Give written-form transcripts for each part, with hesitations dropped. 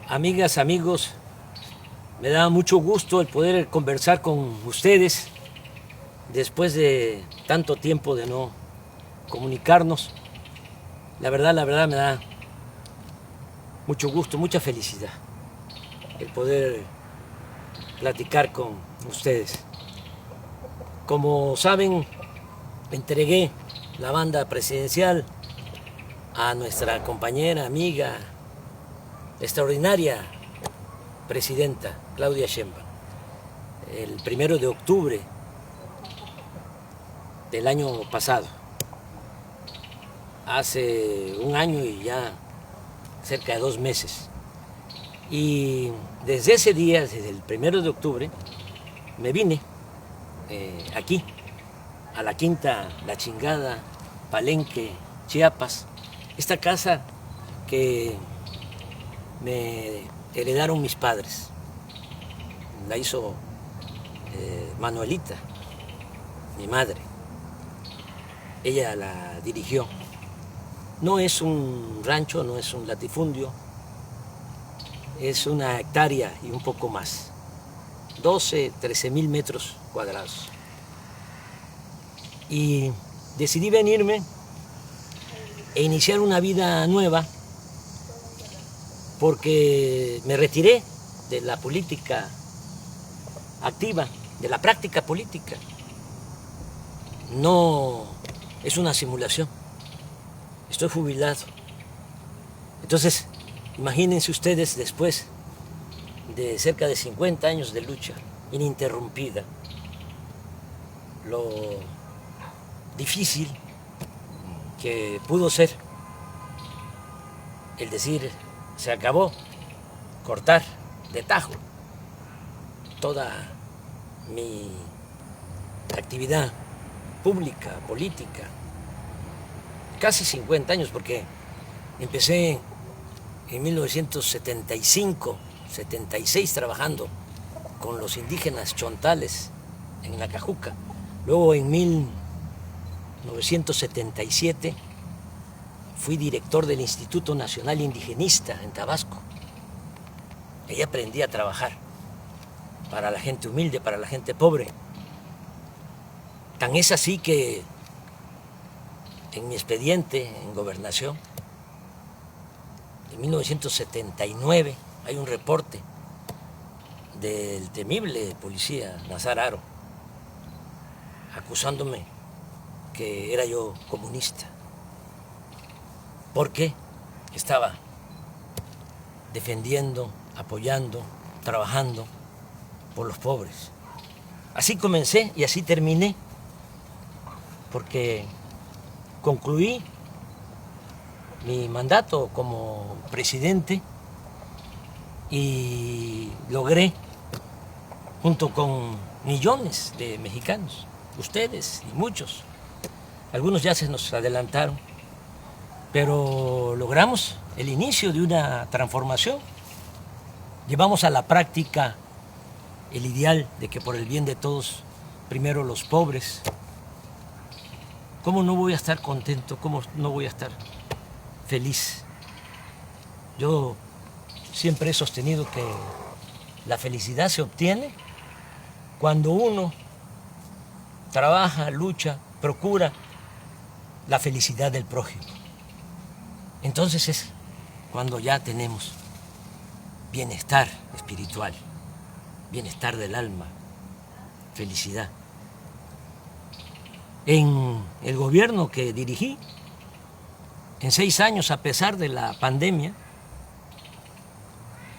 Amigas, amigos, me da mucho gusto el poder conversar con ustedes después de tanto tiempo de no comunicarnos. La verdad me da mucho gusto, mucha felicidad el poder platicar con ustedes. Como saben, entregué la banda presidencial a nuestra compañera, amiga, extraordinaria presidenta Claudia Sheinbaum el 1 de octubre del año pasado, hace un año y ya cerca de 2 meses. Y desde ese día, desde el 1 de octubre, me vine aquí, a la Quinta La Chingada, Palenque, Chiapas, esta casa que me heredaron mis padres. La hizo Manuelita, mi madre. Ella la dirigió. No es un rancho, no es un latifundio, es una hectárea y un poco más. 13,000 metros cuadrados. Y decidí venirme e iniciar una vida nueva porque me retiré de la política activa, de la práctica política. No es una simulación. Estoy jubilado. Entonces, imagínense ustedes después de cerca de 50 años de lucha ininterrumpida, lo difícil que pudo ser el decir se acabó, cortar de tajo toda mi actividad pública, política, casi 50 años, porque empecé en 1975, 76 trabajando con los indígenas chontales en Nacajuca. Luego en 1977 fui director del Instituto Nacional Indigenista en Tabasco. Ahí aprendí a trabajar para la gente humilde, para la gente pobre. Tan es así que en mi expediente en Gobernación, en 1979, hay un reporte del temible policía Nazar Haro acusándome que era yo comunista, porque estaba defendiendo, apoyando, trabajando por los pobres. Así comencé y así terminé, porque concluí mi mandato como presidente y logré, junto con millones de mexicanos, ustedes y muchos, algunos ya se nos adelantaron, pero logramos el inicio de una transformación. Llevamos a la práctica el ideal de que por el bien de todos, primero los pobres. ¿Cómo no voy a estar contento? ¿Cómo no voy a estar feliz? Yo siempre he sostenido que la felicidad se obtiene cuando uno trabaja, lucha, procura la felicidad del prójimo. Entonces es cuando ya tenemos bienestar espiritual, bienestar del alma, felicidad. En el gobierno que dirigí, en 6 años, a pesar de la pandemia,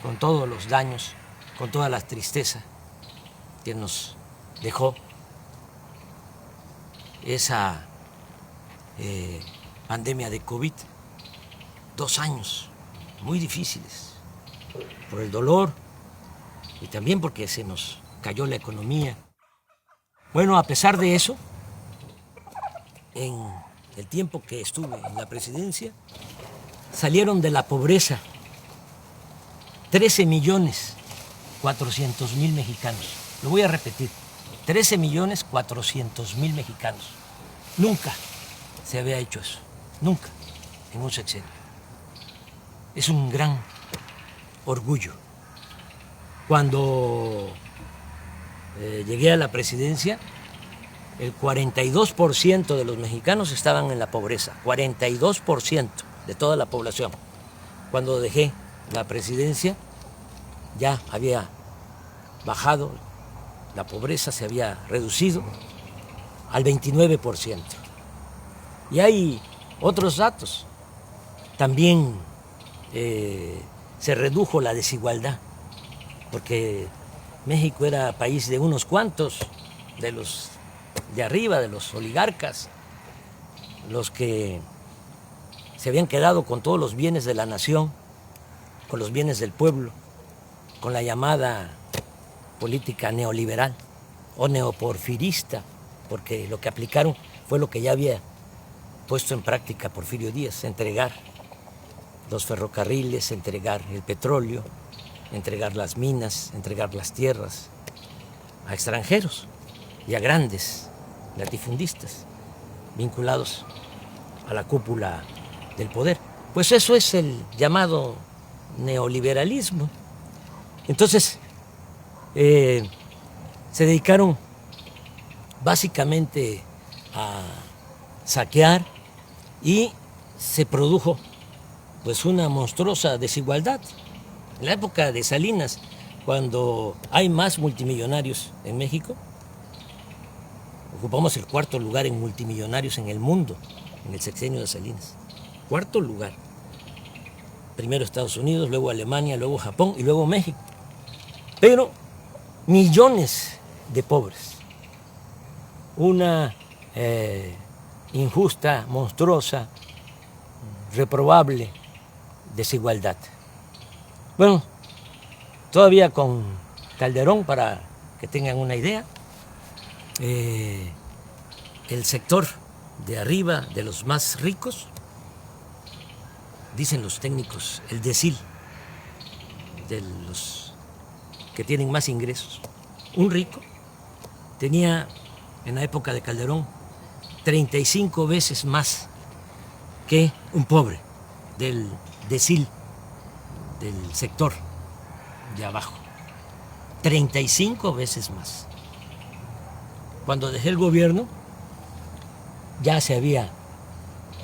con todos los daños, con toda la tristeza que nos dejó esa pandemia de COVID, 2 años muy difíciles, por el dolor y también porque se nos cayó la economía. Bueno, a pesar de eso, en el tiempo que estuve en la presidencia, salieron de la pobreza 13,400,000 mexicanos. Lo voy a repetir, 13,400,000 mexicanos. Nunca se había hecho eso, nunca, en un sexenio. Es un gran orgullo. Cuando llegué a la presidencia, el 42% de los mexicanos estaban en la pobreza, 42% de toda la población. Cuando dejé la presidencia, ya había bajado, la pobreza se había reducido al 29%. Y hay otros datos. También se redujo la desigualdad, porque México era país de unos cuantos, de los de arriba, de los oligarcas, los que se habían quedado con todos los bienes de la nación, con los bienes del pueblo, con la llamada política neoliberal o neoporfirista, porque lo que aplicaron fue lo que ya había puesto en práctica Porfirio Díaz: entregar los ferrocarriles, entregar el petróleo, entregar las minas, entregar las tierras a extranjeros y a grandes latifundistas vinculados a la cúpula del poder. Pues eso es el llamado neoliberalismo. Entonces, se dedicaron básicamente a saquear y se produjo pues una monstruosa desigualdad. En la época de Salinas, cuando hay más multimillonarios en México, ocupamos el 4.º lugar en multimillonarios en el mundo, en el sexenio de Salinas. 4.º lugar. Primero Estados Unidos, luego Alemania, luego Japón y luego México. Pero millones de pobres. Una injusta, monstruosa, reprobable desigualdad. Bueno, todavía con Calderón, para que tengan una idea, el sector de arriba, de los más ricos, dicen los técnicos, el decil de los que tienen más ingresos. Un rico tenía en la época de Calderón 35 veces más que un pobre del decil, del sector de abajo. 35 veces más. Cuando dejé el gobierno, ya se había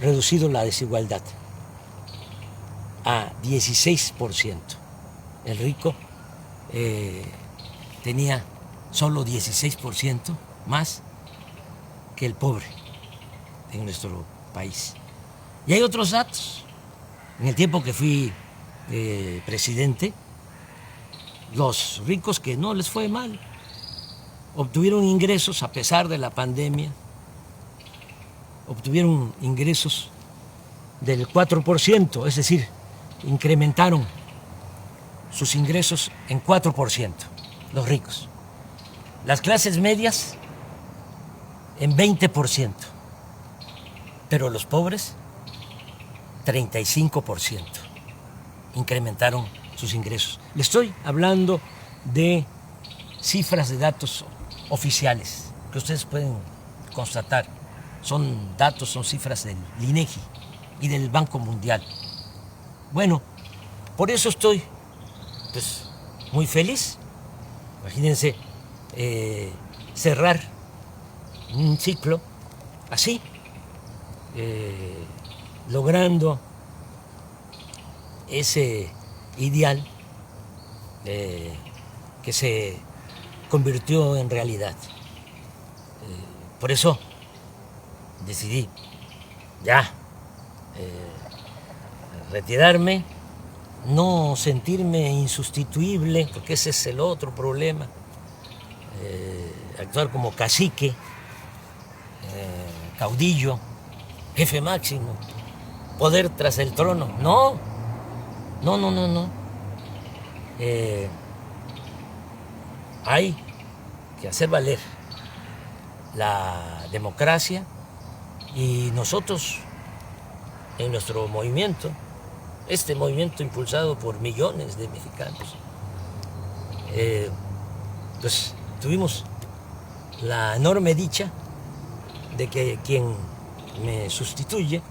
reducido la desigualdad a 16%. El rico tenía solo 16% más que el pobre en nuestro país. Y hay otros datos. En el tiempo que fui presidente, los ricos que no les fue mal obtuvieron ingresos a pesar de la pandemia, obtuvieron ingresos del 4%, es decir, incrementaron sus ingresos en 4%, los ricos. Las clases medias en 20%, pero los pobres 35% incrementaron sus ingresos. Le estoy hablando de cifras de datos oficiales que ustedes pueden constatar. Son datos, son cifras del INEGI y del Banco Mundial. Bueno, por eso estoy pues muy feliz. Imagínense cerrar un ciclo así, logrando ese ideal que se convirtió en realidad. Por eso decidí ya retirarme, no sentirme insustituible, porque ese es el otro problema, actuar como cacique, caudillo, jefe máximo, poder tras el trono. No. Hay que hacer valer la democracia, y nosotros en nuestro movimiento, este movimiento impulsado por millones de mexicanos, pues tuvimos la enorme dicha de que quien me sustituye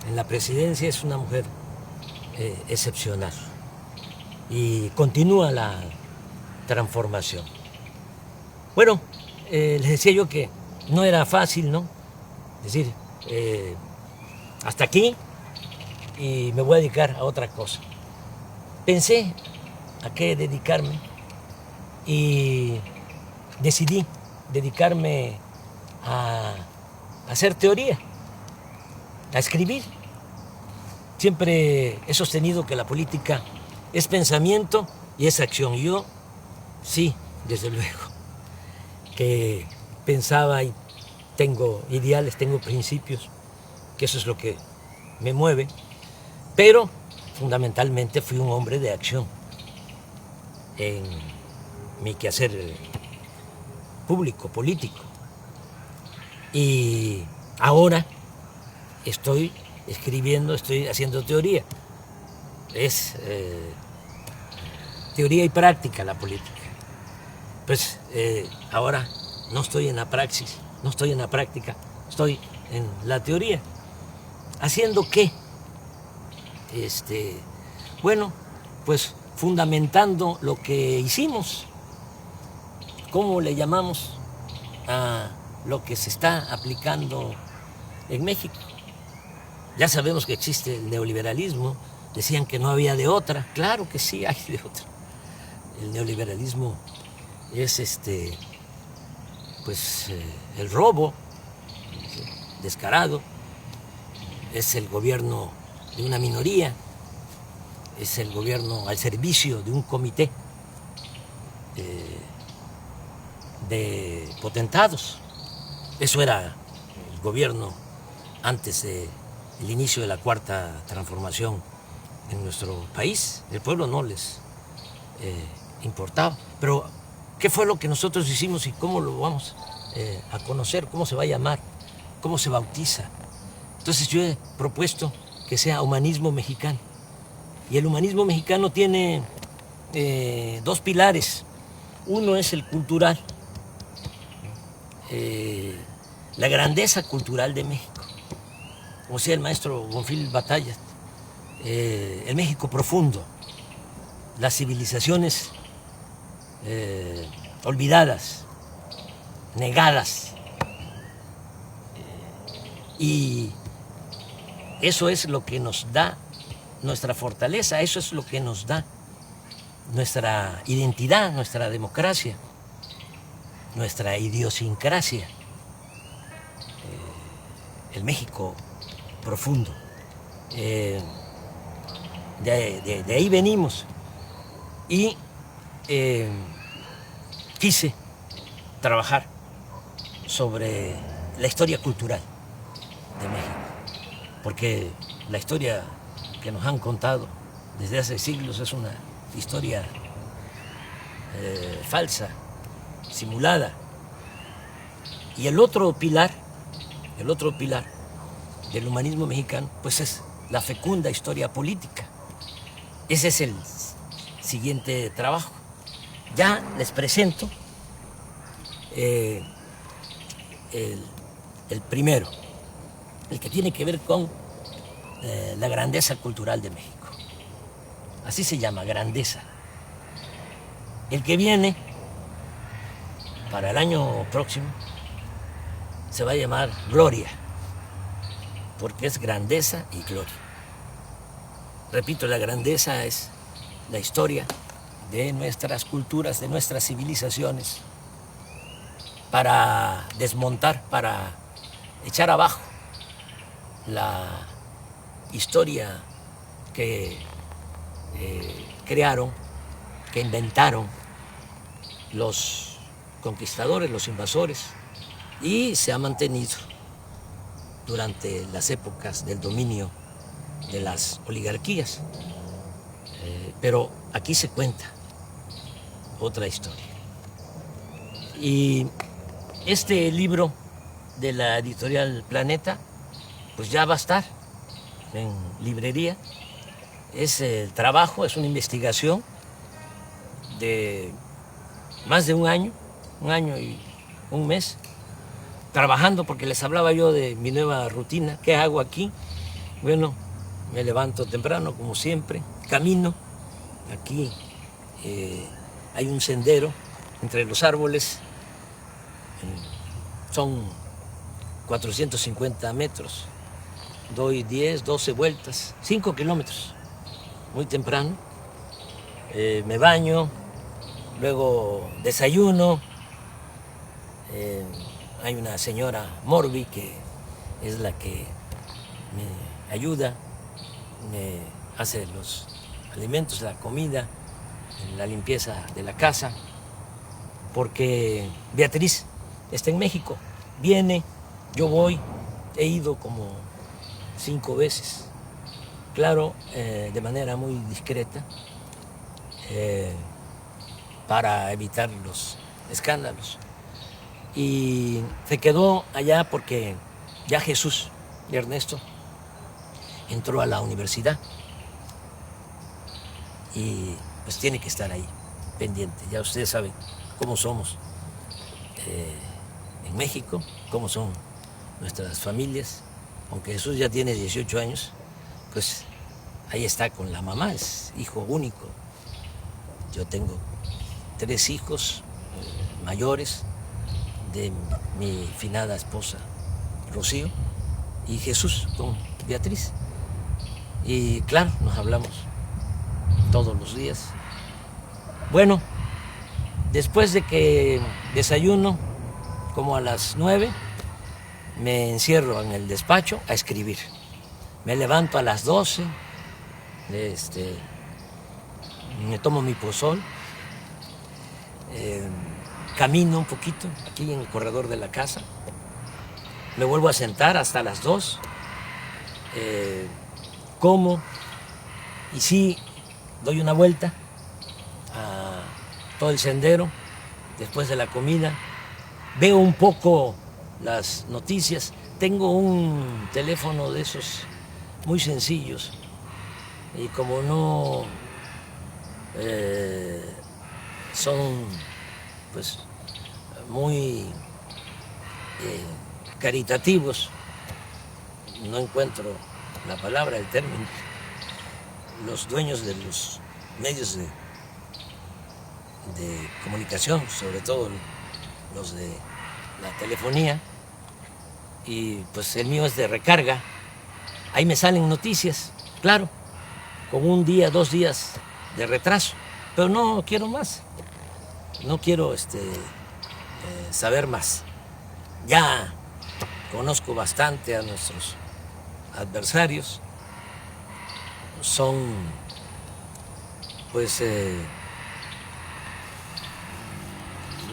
en la presidencia es una mujer excepcional, y continúa la transformación. Bueno, les decía yo que no era fácil, ¿no? Es decir, hasta aquí y me voy a dedicar a otra cosa. Pensé a qué dedicarme y decidí dedicarme a hacer teoría, a escribir. Siempre he sostenido que la política es pensamiento y es acción. Yo sí, desde luego, que pensaba y tengo ideales, tengo principios, que eso es lo que me mueve, pero fundamentalmente fui un hombre de acción en mi quehacer público, político. Y ahora estoy escribiendo, estoy haciendo teoría. Es teoría y práctica la política. Pues ahora no estoy en la praxis, no estoy en la práctica, estoy en la teoría. ¿Haciendo qué? Bueno, pues fundamentando lo que hicimos. ¿Cómo le llamamos a lo que se está aplicando en México? Ya sabemos que existe el neoliberalismo, decían que no había de otra, claro que sí hay de otra. El neoliberalismo es el robo descarado, es el gobierno de una minoría, es el gobierno al servicio de un comité de potentados. Eso era el gobierno antes del inicio de la cuarta transformación en nuestro país. El pueblo no les importaba. Pero, ¿qué fue lo que nosotros hicimos y cómo lo vamos a conocer? ¿Cómo se va a llamar? ¿Cómo se bautiza? Entonces yo he propuesto que sea humanismo mexicano. Y el humanismo mexicano tiene dos pilares. Uno es el cultural, la grandeza cultural de México. Como decía el maestro Bonfil Batalla, el México profundo, las civilizaciones olvidadas, negadas. Y eso es lo que nos da nuestra fortaleza, eso es lo que nos da nuestra identidad, nuestra democracia, nuestra idiosincrasia, el México profundo. De ahí venimos y quise trabajar sobre la historia cultural de México, porque la historia que nos han contado desde hace siglos es una historia falsa, simulada. Y el otro pilar del humanismo mexicano, pues es la fecunda historia política. Ese es el siguiente trabajo. Ya les presento el primero, el que tiene que ver con la grandeza cultural de México. Así se llama, grandeza. El que viene para el año próximo se va a llamar gloria, porque es grandeza y gloria. Repito, la grandeza es la historia de nuestras culturas, de nuestras civilizaciones, para desmontar, para echar abajo la historia que crearon, que inventaron los conquistadores, los invasores, y se ha mantenido durante las épocas del dominio de las oligarquías. Pero aquí se cuenta otra historia. Y este libro de la editorial Planeta, pues ya va a estar en librería. Es el trabajo, es una investigación de más de un año y un mes, trabajando, porque les hablaba yo de mi nueva rutina. ¿Qué hago aquí? Bueno, me levanto temprano, como siempre, camino aquí hay un sendero entre los árboles, son 450 metros, doy 10, 12 vueltas, 5 kilómetros, muy temprano, me baño, luego desayuno, hay una señora Morbi que es la que me ayuda, me hace los alimentos, la comida, la limpieza de la casa, porque Beatriz está en México, viene, yo voy, he ido como 5 veces, claro, de manera muy discreta, para evitar los escándalos. Y se quedó allá porque ya Jesús y Ernesto entró a la universidad y pues tiene que estar ahí, pendiente. Ya ustedes saben cómo somos en México, cómo son nuestras familias. Aunque Jesús ya tiene 18 años, pues ahí está con la mamá, es hijo único. Yo tengo 3 hijos mayores de mi finada esposa Rocío y Jesús con Beatriz. Y claro, nos hablamos todos los días. Bueno, después de que desayuno, como a las 9, me encierro en el despacho a escribir. Me levanto a las 12, me tomo mi pozol, camino un poquito aquí en el corredor de la casa, me vuelvo a sentar hasta las 2, como y sí doy una vuelta a todo el sendero después de la comida, veo un poco las noticias, tengo un teléfono de esos muy sencillos y como no son pues muy caritativos, no encuentro la palabra, el término, los dueños de los medios de comunicación, sobre todo los de la telefonía, y pues el mío es de recarga, ahí me salen noticias, claro, con 1 día, 2 días de retraso, pero no quiero más, no quiero saber más. Ya conozco bastante a nuestros adversarios, son pues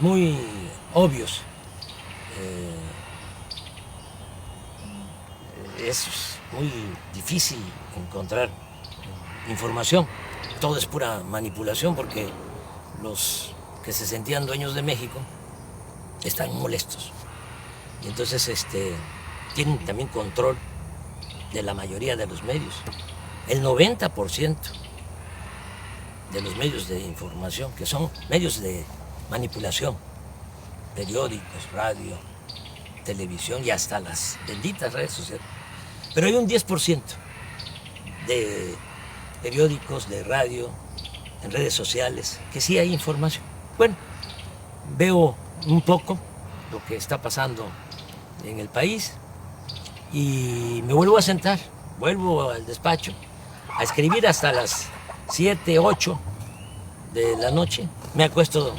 muy obvios. Es muy difícil encontrar información, todo es pura manipulación porque los que se sentían dueños de México están molestos y entonces tienen también control de la mayoría de los medios. El 90% de los medios de información, que son medios de manipulación, periódicos, radio, televisión y hasta las benditas redes sociales. Pero hay un 10% de periódicos, de radio, en redes sociales, que sí hay información. Bueno, veo un poco lo que está pasando en el país y me vuelvo a sentar, vuelvo al despacho a escribir hasta las 7, 8 de la noche. Me acuesto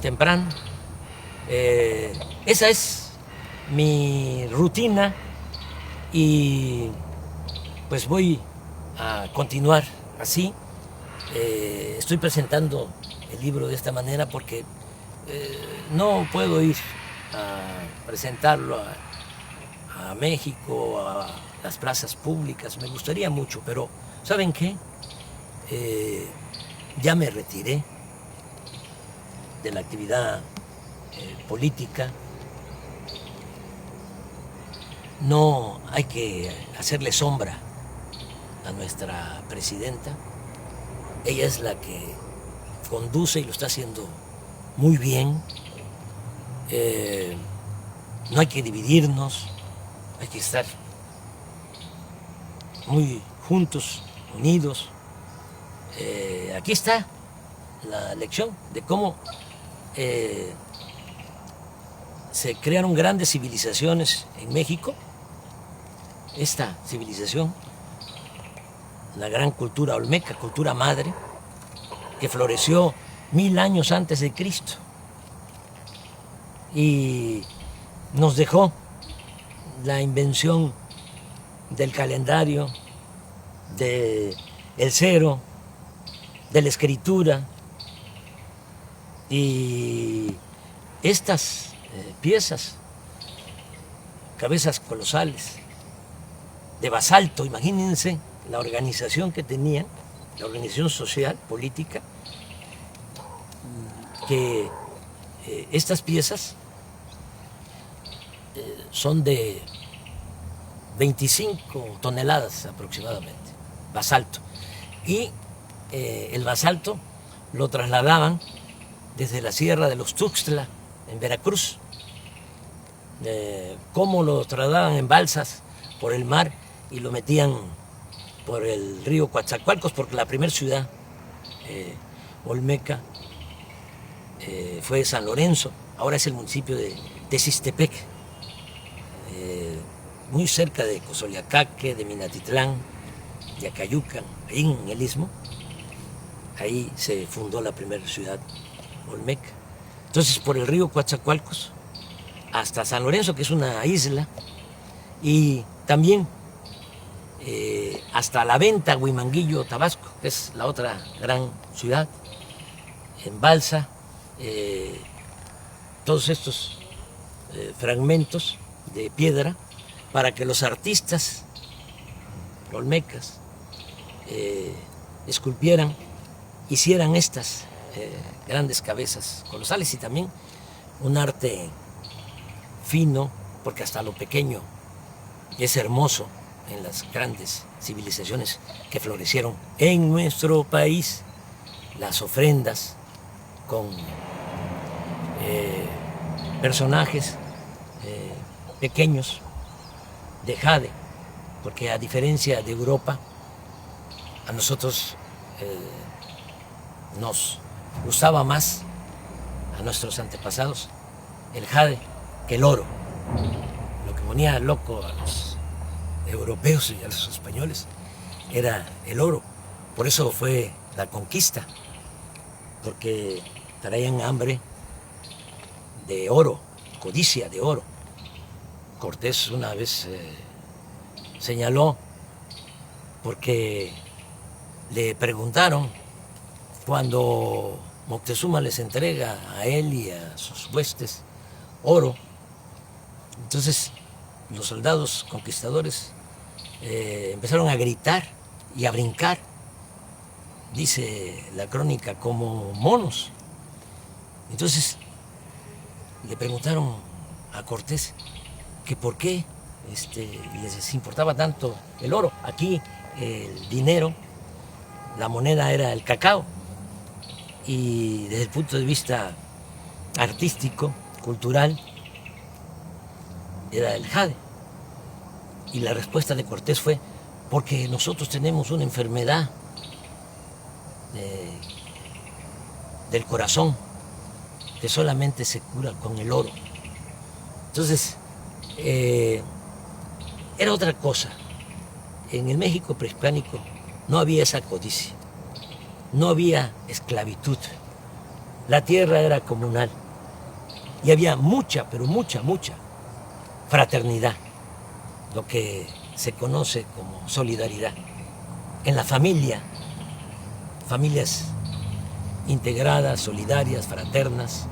temprano. Esa es mi rutina y pues voy a continuar así. Estoy presentando el libro de esta manera porque no puedo ir a presentarlo a México, a las plazas públicas. Me gustaría mucho, pero ¿saben qué? Ya me retiré de la actividad política. No hay que hacerle sombra a nuestra presidenta. Ella es la que conduce y lo está haciendo muy bien. No hay que dividirnos, hay que estar muy juntos, unidos. aquí está la lección de cómo se crearon grandes civilizaciones en México. Esta civilización, la gran cultura olmeca, cultura madre, que floreció 1000 años antes de Cristo y nos dejó la invención del calendario, del cero, de la escritura, y estas piezas, cabezas colosales, de basalto, imagínense la organización que tenían, la organización social, política, que estas piezas son de 25 toneladas aproximadamente, basalto. Y el basalto lo trasladaban desde la Sierra de los Tuxtla, en Veracruz. Cómo lo trasladaban en balsas por el mar y lo metían por el río Coatzacoalcos, porque la primera ciudad olmeca fue San Lorenzo, ahora es el municipio de Texistepec, muy cerca de Cozoleacaque, de Minatitlán, de Acayucan, ahí en el Istmo. Ahí se fundó la primera ciudad olmeca. Entonces, por el río Coatzacoalcos hasta San Lorenzo, que es una isla, y también hasta La Venta, Huimanguillo, Tabasco, que es la otra gran ciudad, en balsa. Todos estos fragmentos de piedra para que los artistas olmecas esculpieran, hicieran estas grandes cabezas colosales, y también un arte fino, porque hasta lo pequeño es hermoso en las grandes civilizaciones que florecieron en nuestro país. Las ofrendas con personajes pequeños de jade, porque a diferencia de Europa, a nosotros nos gustaba más, a nuestros antepasados, el jade que el oro. Lo que ponía loco a los europeos y a los españoles era el oro. Por eso fue la conquista, porque traían hambre de oro, codicia de oro. Cortés una vez señaló, porque le preguntaron cuando Moctezuma les entrega a él y a sus huestes oro. Entonces los soldados conquistadores empezaron a gritar y a brincar, dice la crónica, como monos. Entonces le preguntaron a Cortés que por qué les importaba tanto el oro. Aquí el dinero, la moneda era el cacao, y desde el punto de vista artístico, cultural, era el jade. Y la respuesta de Cortés fue: porque nosotros tenemos una enfermedad del corazón que solamente se cura con el oro. Entonces, era otra cosa. En el México prehispánico no había esa codicia, no había esclavitud, la tierra era comunal y había mucha, pero mucha fraternidad, lo que se conoce como solidaridad. En la familia, familias integradas, solidarias, fraternas,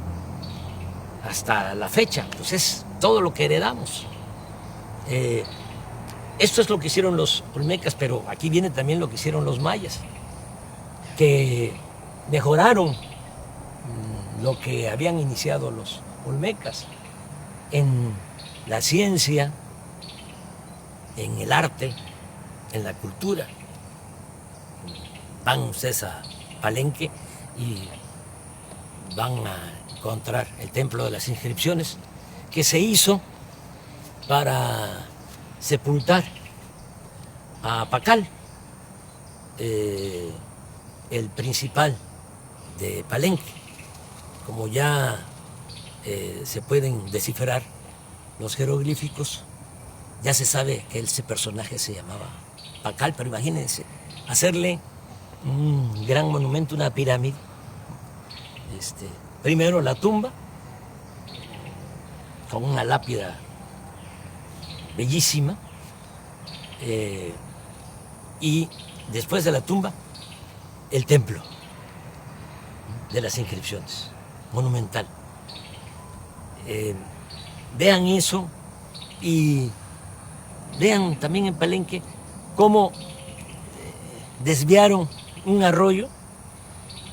hasta la fecha, pues es todo lo que heredamos. Esto es lo que hicieron los olmecas, pero aquí viene también lo que hicieron los mayas, que mejoraron lo que habían iniciado los olmecas en la ciencia, en el arte, en la cultura. Van ustedes a Palenque y van a encontrar el Templo de las Inscripciones, que se hizo para sepultar a Pacal, el principal de Palenque. Como ya se pueden descifrar los jeroglíficos, ya se sabe que ese personaje se llamaba Pacal, pero imagínense, hacerle un gran monumento, una pirámide. Primero la tumba, con una lápida bellísima, y después de la tumba, el templo de las inscripciones, monumental. Vean eso y vean también en Palenque cómo desviaron un arroyo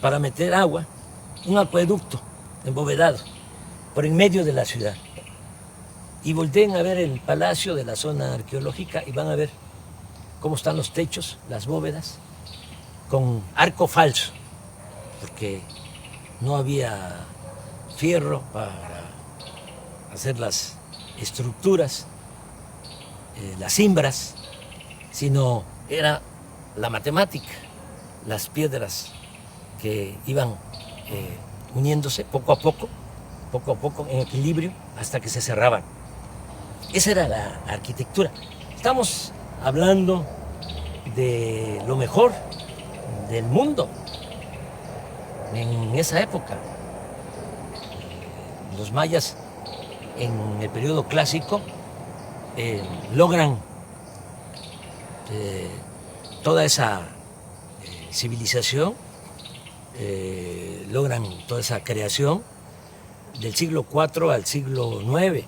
para meter agua, un acueducto embovedado por en medio de la ciudad. Y volteen a ver el palacio de la zona arqueológica y van a ver cómo están los techos, las bóvedas, con arco falso, porque no había fierro para hacer las estructuras, las cimbras, sino era la matemática, las piedras que iban uniéndose poco a poco, en equilibrio, hasta que se cerraban. Esa era la arquitectura. Estamos hablando de lo mejor del mundo en esa época. Los mayas en el periodo clásico logran toda esa civilización, logran toda esa creación del siglo IV al siglo IX.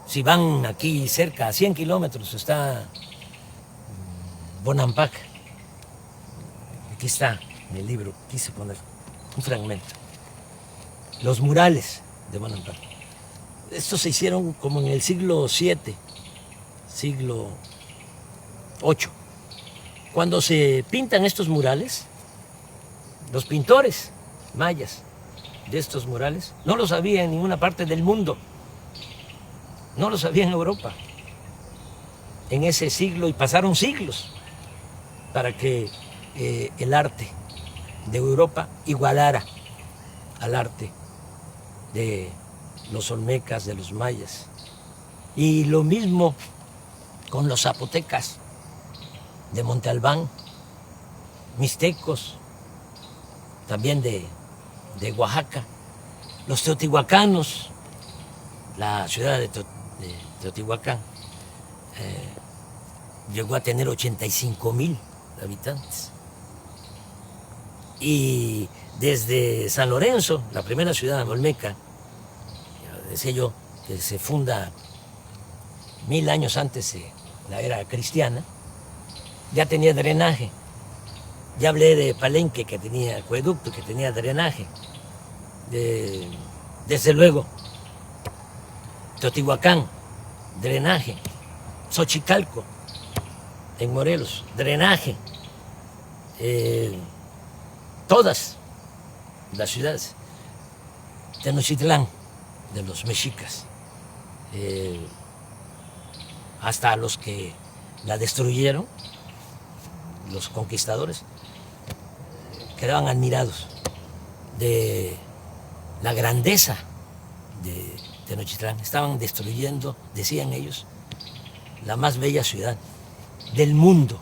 Si van aquí cerca, a 100 kilómetros, está Bonampak. Aquí está en el libro, quise poner un fragmento. Los murales de Bonampak. Estos se hicieron como en el siglo VII, siglo VIII. Cuando se pintan estos murales, los pintores mayas de estos murales no los había en ninguna parte del mundo, no los había en Europa en ese siglo, y pasaron siglos para que el arte de Europa igualara al arte de los olmecas, de los mayas. Y lo mismo con los zapotecas de Monte Albán, mixtecos, también de Oaxaca, los teotihuacanos, la ciudad de Teotihuacán llegó a tener 85,000 habitantes. Y desde San Lorenzo, la primera ciudad olmeca, decía yo, que se funda 1000 años antes de la era cristiana, ya tenía drenaje. Ya hablé de Palenque, que tenía acueducto, que tenía drenaje. Desde luego, Teotihuacán, drenaje. Xochicalco, en Morelos, drenaje. Todas las ciudades. Tenochtitlán, de los mexicas, hasta los que la destruyeron, los conquistadores, quedaban admirados de la grandeza de Tenochtitlán. Estaban destruyendo, decían ellos, la más bella ciudad del mundo.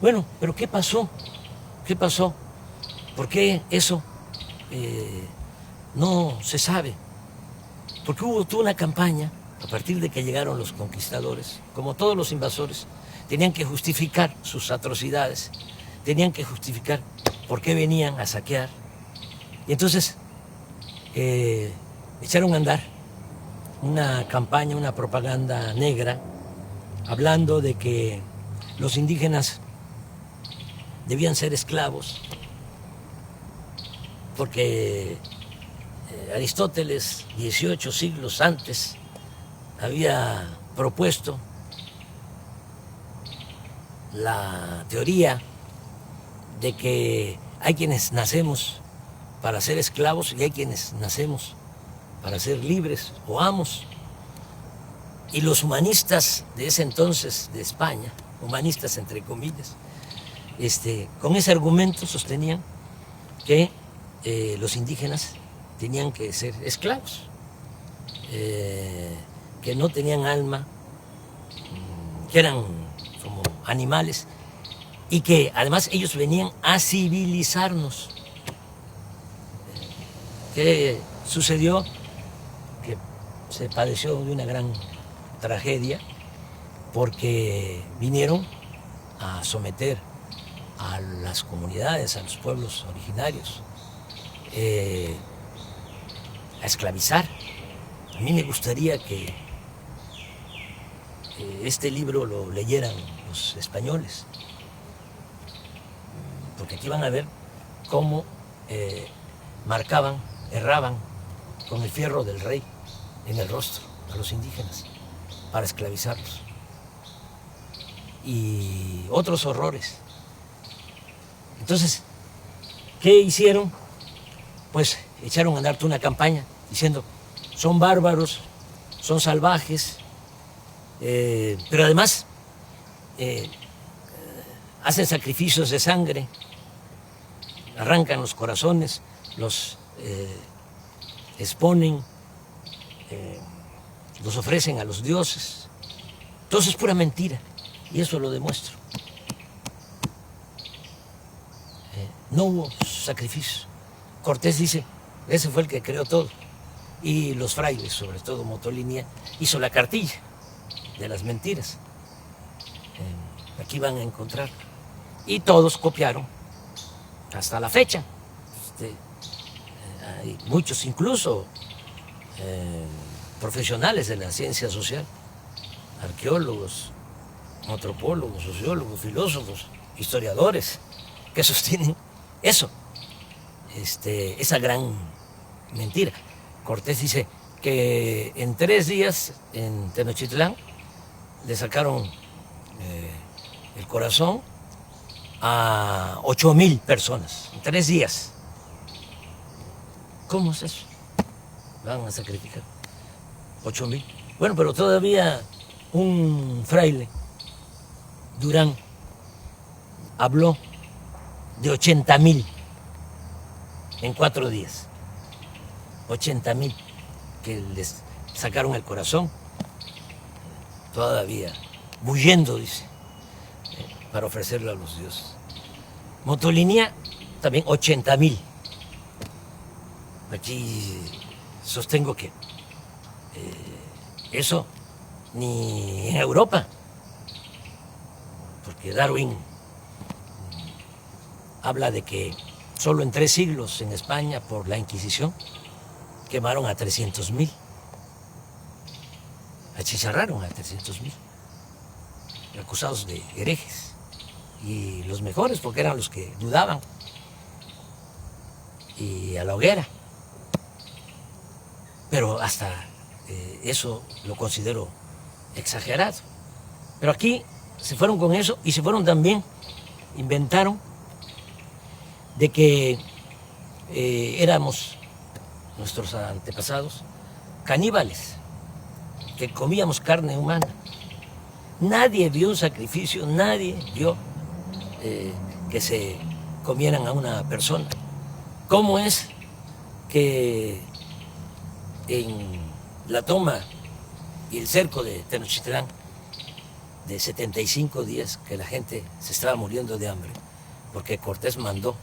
Bueno, pero ¿qué pasó? ¿Qué pasó? ¿Por qué eso no se sabe? Porque hubo toda una campaña, a partir de que llegaron los conquistadores, como todos los invasores, tenían que justificar sus atrocidades, tenían que justificar por qué venían a saquear. Y entonces echaron a andar una campaña, una propaganda negra, hablando de que los indígenas debían ser esclavos, porque Aristóteles, 18 siglos antes, había propuesto la teoría de que hay quienes nacemos para ser esclavos y hay quienes nacemos para ser libres o amos. Y los humanistas de ese entonces de España, humanistas entre comillas, con ese argumento sostenían que los indígenas tenían que ser esclavos, que no tenían alma, que eran como animales y que además ellos venían a civilizarnos. ¿Qué sucedió? Que se padeció de una gran tragedia porque vinieron a someter a las comunidades, a los pueblos originarios, a esclavizar. A mí me gustaría que este libro lo leyeran los españoles, porque aquí van a ver cómo marcaban, erraban con el fierro del rey en el rostro a los indígenas para esclavizarlos. Y otros horrores. Entonces, ¿qué hicieron? Pues echaron a andar toda una campaña diciendo, son bárbaros, son salvajes, pero además hacen sacrificios de sangre, arrancan los corazones, los exponen, los ofrecen a los dioses. Todo es pura mentira, y eso lo demuestro. No hubo sacrificio. Cortés dice, ese fue el que creó todo. Y los frailes, sobre todo Motolinia, hizo la cartilla de las mentiras. Aquí van a encontrar. Y todos copiaron hasta la fecha. Hay muchos incluso profesionales de la ciencia social, arqueólogos, antropólogos, sociólogos, filósofos, historiadores, que sostienen eso, esa gran mentira. Cortés dice que en 3 días en Tenochtitlán le sacaron el corazón a 8,000 personas, en 3 días. ¿Cómo es eso? Van a sacrificar 8,000. Bueno, pero todavía un fraile, Durán, habló de 80,000 en 4 días. 80,000 que les sacaron el corazón, todavía bullendo, dice, para ofrecerlo a los dioses. Motolinia, también 80,000. Aquí sostengo que eso ni en Europa, porque Darwin habla de que solo en 3 siglos en España, por la Inquisición, quemaron a 300,000, achicharraron a 300,000, acusados de herejes, y los mejores porque eran los que dudaban, y a la hoguera. Pero hasta eso lo considero exagerado. Pero aquí se fueron con eso y se fueron también, inventaron de que éramos, nuestros antepasados, caníbales, que comíamos carne humana. Nadie vio un sacrificio, nadie vio que se comieran a una persona. ¿Cómo es que en la toma y el cerco de Tenochtitlán, de 75 días que la gente se estaba muriendo de hambre, porque Cortés mandó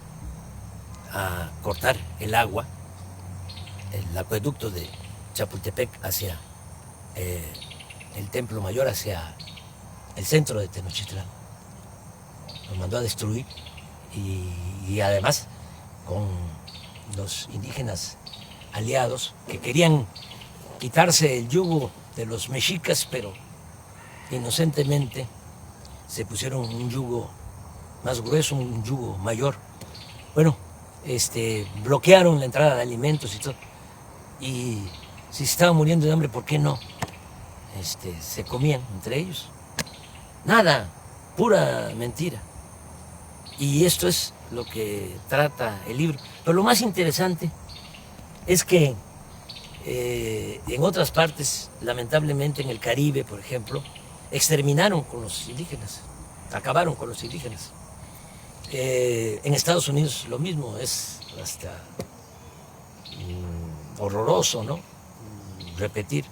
a cortar el agua, el acueducto de Chapultepec hacia el Templo Mayor, hacia el centro de Tenochtitlán? Lo mandó a destruir y además con los indígenas aliados que querían quitarse el yugo de los mexicas, pero inocentemente se pusieron un yugo más grueso, un yugo mayor. Bueno, bloquearon la entrada de alimentos y todo. Y si se estaban muriendo de hambre, ¿por qué no? Se comían entre ellos. Nada, pura mentira. Y esto es lo que trata el libro. Pero lo más interesante es que en otras partes, lamentablemente en el Caribe, por ejemplo, exterminaron con los indígenas, acabaron con los indígenas. En Estados Unidos lo mismo, es hasta horroroso, ¿no? Repetir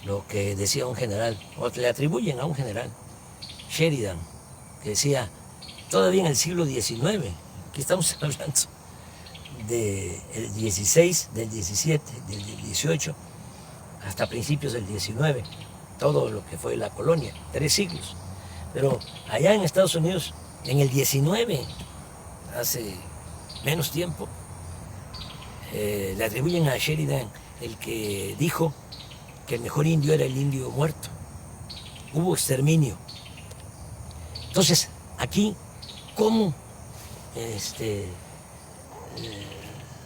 lo que decía un general, o le atribuyen a un general, Sheridan, que decía, todavía en el siglo XIX, aquí estamos hablando del 16, del 17, del 18, hasta principios del 19, todo lo que fue la colonia, 3 siglos. Pero allá en Estados Unidos, en el 19, hace menos tiempo, le atribuyen a Sheridan el que dijo que el mejor indio era el indio muerto. Hubo exterminio. Entonces, aquí, ¿cómo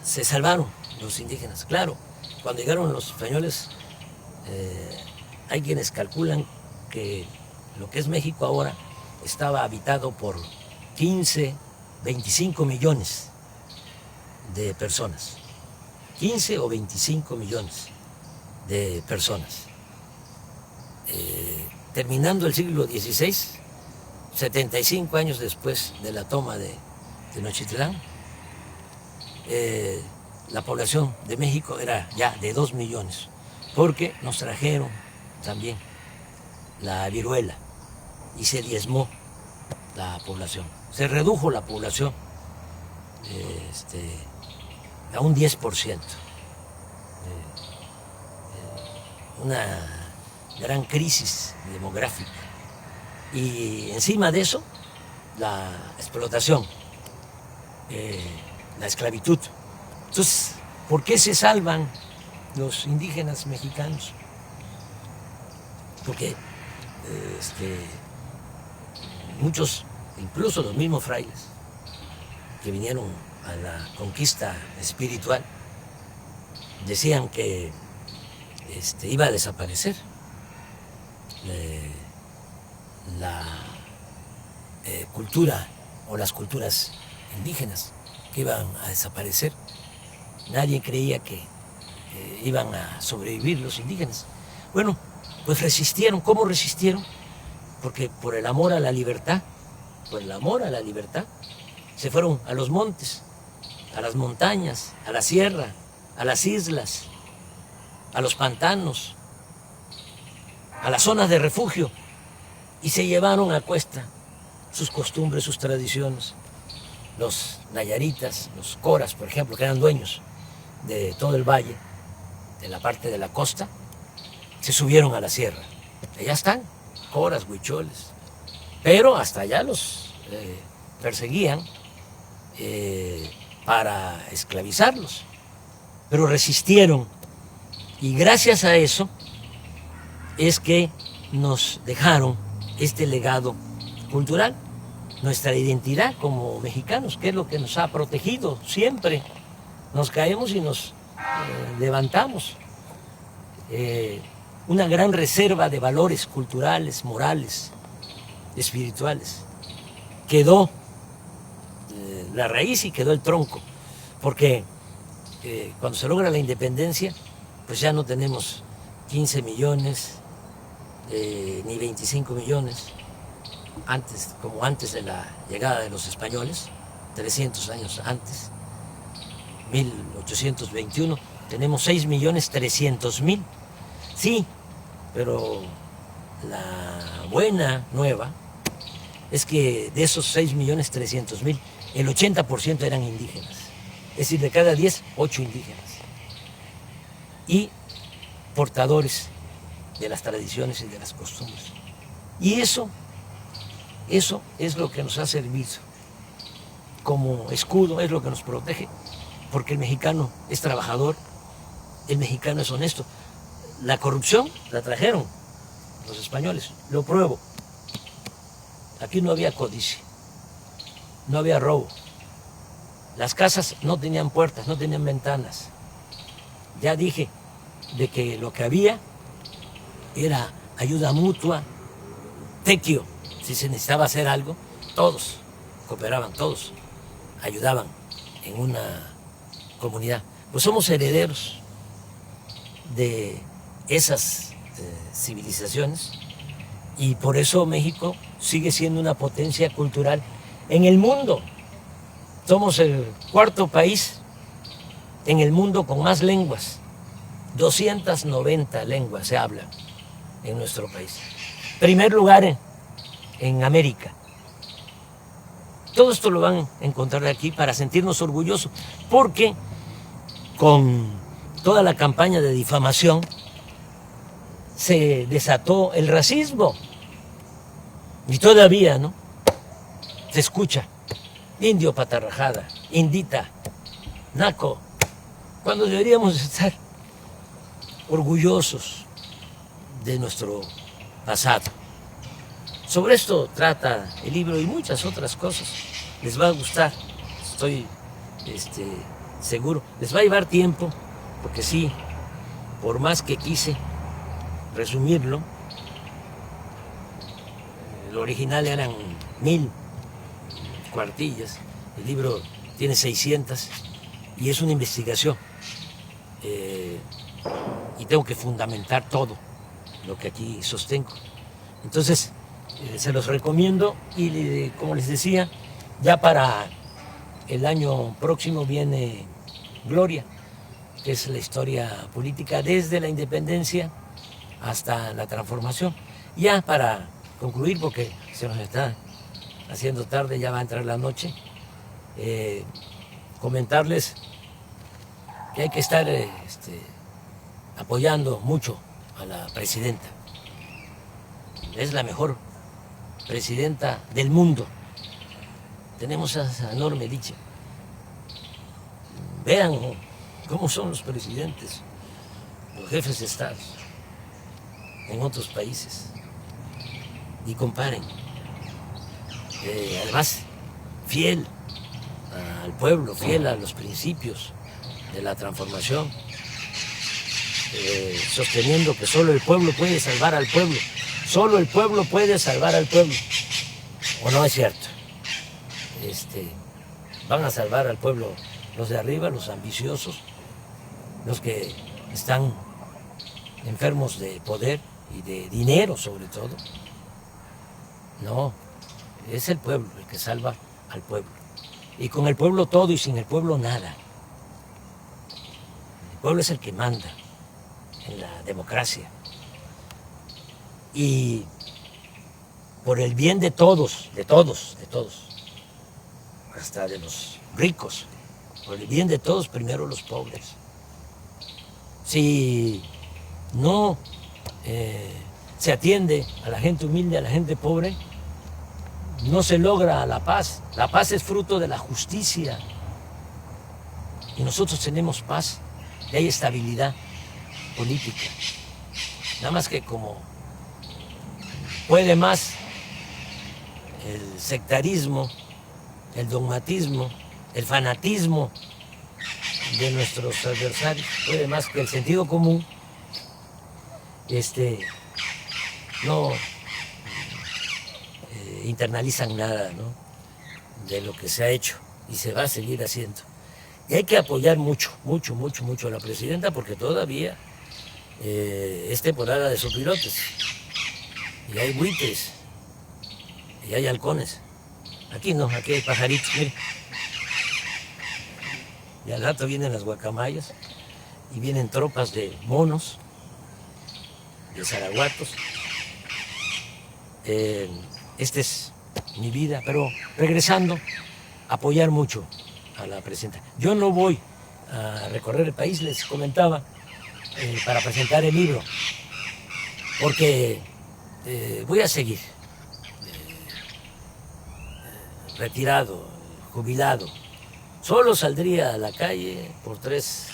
se salvaron los indígenas? Claro, cuando llegaron los españoles, hay quienes calculan que lo que es México ahora estaba habitado por 15, 25 millones de personas. 15 o 25 millones de personas. Terminando el siglo XVI, 75 años después de la toma de Tenochtitlán, la población de México era ya de 2 millones, porque nos trajeron también la viruela y se diezmó la población. Se redujo la población a un 10%. Una gran crisis demográfica. Y encima de eso, la explotación, la esclavitud. Entonces, ¿por qué se salvan los indígenas mexicanos? Porque muchos, incluso los mismos frailes, que vinieron a la conquista espiritual, decían que iba a desaparecer la cultura o las culturas indígenas, que iban a desaparecer. Nadie creía que iban a sobrevivir los indígenas. Bueno, pues resistieron. ¿Cómo resistieron? Porque por el amor a la libertad, se fueron a los montes, a las montañas, a la sierra, a las islas, a los pantanos, a las zonas de refugio, y se llevaron a cuesta sus costumbres, sus tradiciones. Los nayaritas, los coras, por ejemplo, que eran dueños de todo el valle, de la parte de la costa, se subieron a la sierra. Allá están, coras, huicholes, pero hasta allá los perseguían para esclavizarlos, pero resistieron, y gracias a eso es que nos dejaron este legado cultural, nuestra identidad como mexicanos, que es lo que nos ha protegido siempre. Nos caemos y nos levantamos. Una gran reserva de valores culturales, morales, espirituales. Quedó la raíz y quedó el tronco, porque cuando se logra la independencia, pues ya no tenemos 15 millones, ni 25 millones, como antes de la llegada de los españoles, 300 años antes, 1821, tenemos 6.300.000. Sí, pero la buena nueva es que de esos 6.300.000, el 80% eran indígenas. Es decir, de cada 10, 8 indígenas. Y portadores de las tradiciones y de las costumbres. Y eso es lo que nos ha servido como escudo, es lo que nos protege, porque el mexicano es trabajador, el mexicano es honesto. La corrupción la trajeron los españoles, lo pruebo. Aquí no había codicia, no había robo. Las casas no tenían puertas, no tenían ventanas. Ya dije de que lo que había era ayuda mutua, tequio. Si se necesitaba hacer algo, todos cooperaban, todos ayudaban en una comunidad. Pues somos herederos de esas civilizaciones, y por eso México sigue siendo una potencia cultural en el mundo. Somos el cuarto país en el mundo con más lenguas. 290 lenguas se hablan en nuestro país. Primer lugar en América. Todo esto lo van a encontrar aquí para sentirnos orgullosos, porque con toda la campaña de difamación se desató el racismo. Y todavía, ¿no?, se escucha indio patarrajada, indita, naco, cuando deberíamos estar orgullosos de nuestro pasado. Sobre esto trata el libro y muchas otras cosas. Les va a gustar, estoy seguro. Les va a llevar tiempo, porque sí, por más que quise resumirlo, el original eran 1000 cuartillas, el libro tiene 600 y es una investigación. Y tengo que fundamentar todo lo que aquí sostengo. Entonces, se los recomiendo y, como les decía, ya para el año próximo viene Gloria, que es la historia política desde la independencia hasta la transformación. Ya para concluir, porque se nos está haciendo tarde, ya va a entrar la noche, comentarles que hay que estar apoyando mucho a la presidenta. Es la mejor presidenta del mundo. Tenemos esa enorme dicha. Vean cómo son los presidentes, los jefes de Estado en otros países y comparen. Además, fiel al pueblo, fiel a los principios de la transformación, sosteniendo que solo el pueblo puede salvar al pueblo. Solo el pueblo puede salvar al pueblo. ¿O no es cierto? Van a salvar al pueblo los de arriba, los ambiciosos, los que están enfermos de poder y de dinero sobre todo. No, es el pueblo el que salva al pueblo. Y con el pueblo todo y sin el pueblo nada. El pueblo es el que manda en la democracia. Y por el bien de todos, hasta de los ricos, por el bien de todos, primero los pobres. Si no se atiende a la gente humilde, a la gente pobre, no se logra la paz. La paz es fruto de la justicia. Y nosotros tenemos paz y hay estabilidad política. Nada más que como puede más el sectarismo, el dogmatismo, el fanatismo de nuestros adversarios, puede más que el sentido común, no internalizan nada, ¿no?, de lo que se ha hecho y se va a seguir haciendo. Y hay que apoyar mucho a la presidenta, porque todavía es temporada de sopilotes. Y hay buitres, y hay halcones. Aquí no, aquí hay pajaritos, miren. Y al rato vienen las guacamayas, y vienen tropas de monos, de zaraguatos. Esta es mi vida, pero regresando, apoyar mucho a la presidenta. Yo no voy a recorrer el país, les comentaba, para presentar el libro, porque voy a seguir retirado, jubilado. Solo saldría a la calle por 3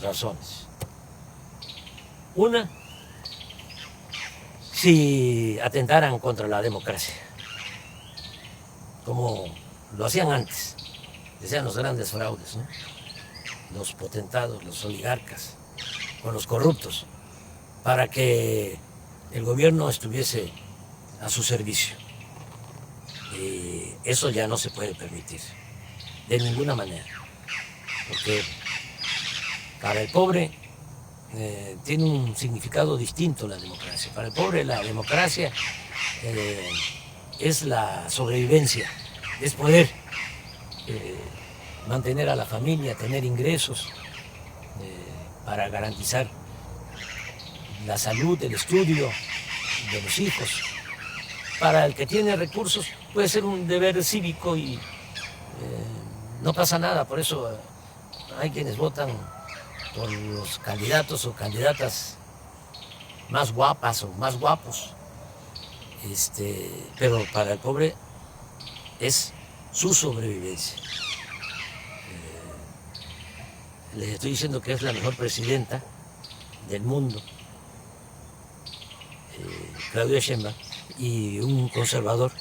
razones. Una, si atentaran contra la democracia, como lo hacían antes, decían los grandes fraudes, ¿no?, los potentados, los oligarcas, con los corruptos, para que el gobierno estuviese a su servicio. Y eso ya no se puede permitir, de ninguna manera, porque para el pobre tiene un significado distinto la democracia. Para el pobre la democracia es la sobrevivencia, es poder mantener a la familia, tener ingresos para garantizar la salud, el estudio de los hijos. Para el que tiene recursos puede ser un deber cívico y no pasa nada. Por eso hay quienes votan por los candidatos o candidatas más guapas o más guapos. Pero para el pobre es su sobrevivencia. Les estoy diciendo que es la mejor presidenta del mundo, Claudia Sheinbaum, y un conservador,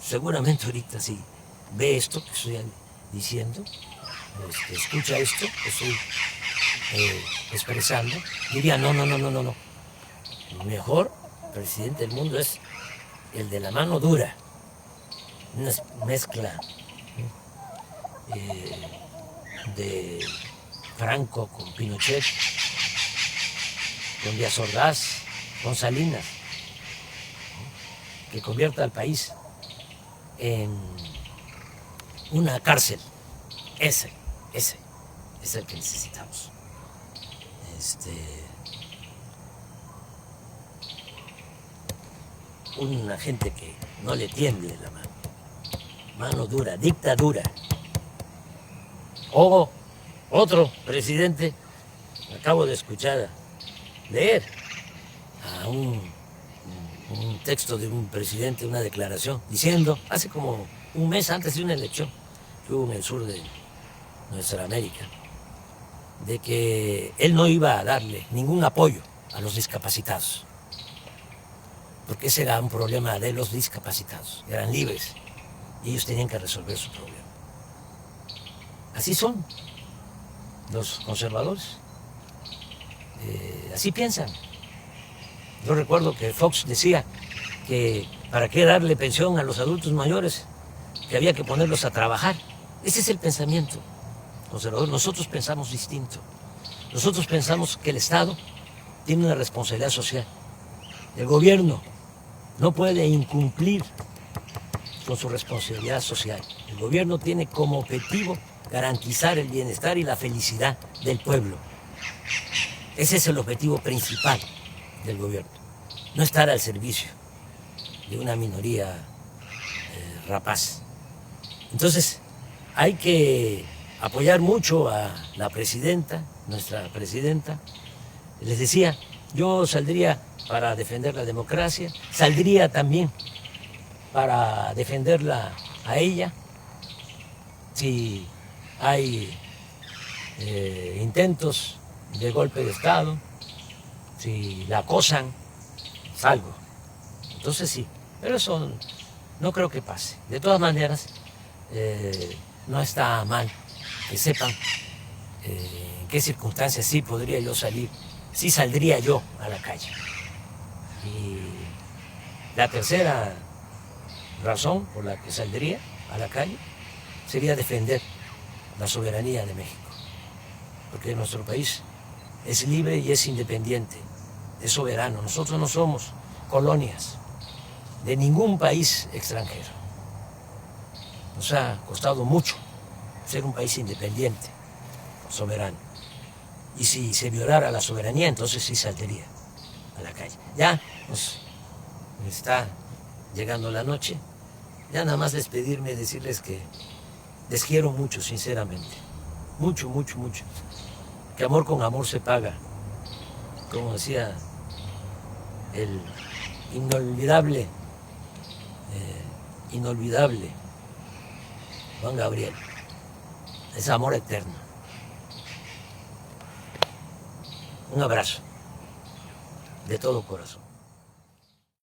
seguramente ahorita si ve esto que estoy diciendo, escucha esto que estoy expresando, diría no, el mejor presidente del mundo es el de la mano dura, una mezcla de Franco con Pinochet, con Díaz Ordaz, con Salinas, que convierta al país en una cárcel. Ese es el que necesitamos. Una gente que no le tiende la mano dura, dictadura. O otro presidente, acabo de escuchar leer a un texto de un presidente, una declaración, diciendo, hace como un mes antes de una elección que hubo en el sur de nuestra América, de que él no iba a darle ningún apoyo a los discapacitados, porque ese era un problema de los discapacitados, eran libres y ellos tenían que resolver su problema. Así son los conservadores, así piensan. Yo recuerdo que Fox decía que para qué darle pensión a los adultos mayores, que había que ponerlos a trabajar. Ese es el pensamiento conservador. Nosotros pensamos distinto. Nosotros pensamos que el Estado tiene una responsabilidad social. El gobierno no puede incumplir con su responsabilidad social. El gobierno tiene como objetivo garantizar el bienestar y la felicidad del pueblo. Ese es el objetivo principal del gobierno. No estar al servicio de una minoría rapaz. Entonces, hay que apoyar mucho a la presidenta, nuestra presidenta. Les decía, yo saldría para defender la democracia, saldría también para defenderla a ella. Si hay intentos de golpe de Estado, si la acosan, salgo. Entonces sí, pero eso no creo que pase. De todas maneras, no está mal que sepan en qué circunstancias sí podría yo salir, sí saldría yo a la calle. Y la tercera razón por la que saldría a la calle sería defender la soberanía de México, porque nuestro país es libre y es independiente, es soberano. Nosotros no somos colonias de ningún país extranjero. Nos ha costado mucho ser un país independiente, soberano. Y si se violara la soberanía, entonces sí saldría a la calle. Ya nos está llegando la noche. Ya nada más despedirme, decirles que les quiero mucho, sinceramente. Mucho, mucho, mucho. Que amor con amor se paga. Como decía el inolvidable Juan Gabriel. Es amor eterno. Un abrazo de todo corazón.